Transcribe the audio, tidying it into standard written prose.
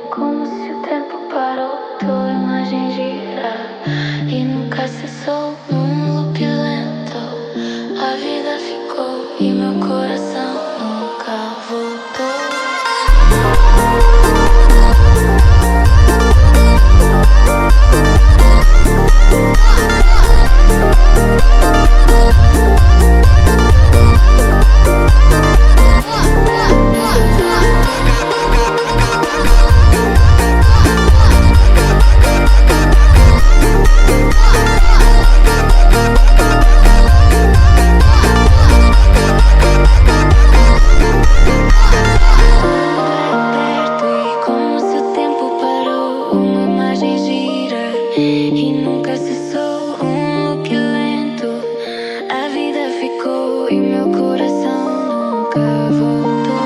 Como se o tempo parou, tua imagem gira e nunca cessou num loop lento. A vida ficou e meu coração nunca voltou. E nunca cessou um look lento. A vida ficou e meu coração nunca voltou.